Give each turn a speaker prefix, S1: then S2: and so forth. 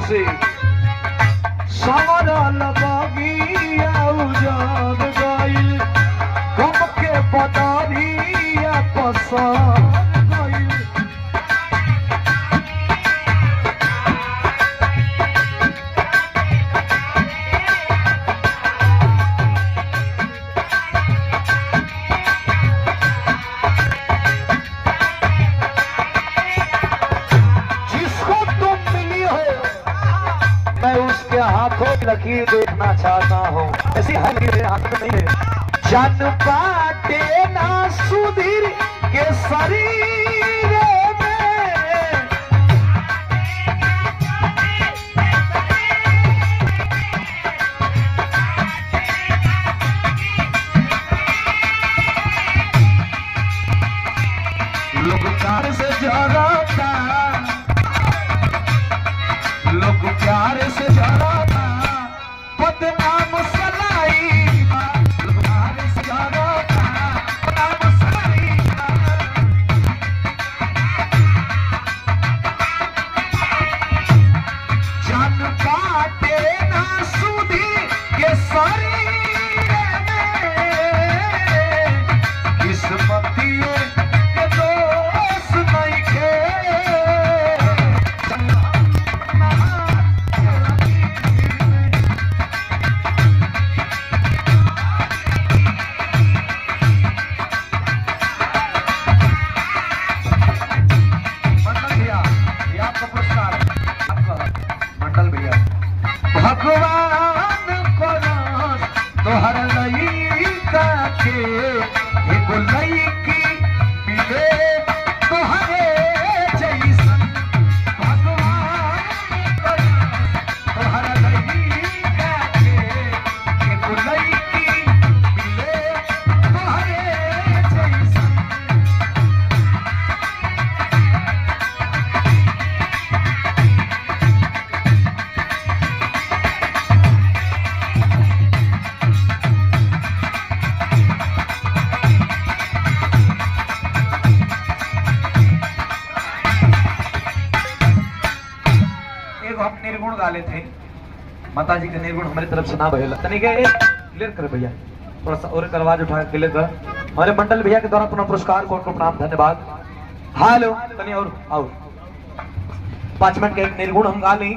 S1: से सावरल बगिया उजाड़ गइल गम के बदरिया पसार गइल। मैं उसके हाथों की लकीर देखना चाहता हूँ, ऐसी है मेरे हाथ में नहीं है। जन बाटे ना सुधीर के शरीर में, लोग प्यार से जराता, लोग प्यार से जराता बदनाम सलाई, लोग प्यार से जराता बदनाम सलाई। जन बाटे ना सुधी के शरीर में, किस्मतिए के दोष नहीं खे। भगवान करस तोहर लइका के एगो लइकी मिले तोहरे जैसन। भगवान करस तोहर लइका के एगो लइकी मिले तोहरे जैसन। हम निर्गुण गा लेते हैं, माता जी के निर्गुण हमारी तरफ से ना भैया तनिक क्लियर कर भैया, थोड़ा सा और आवाज उठा के क्लियर कर। हमारे मंडल भैया के द्वारा पुनः पुरस्कार को प्रणाम, धन्यवाद। हेलो तनी और आओ 5 मिनट के एक निर्गुण हम गा लें।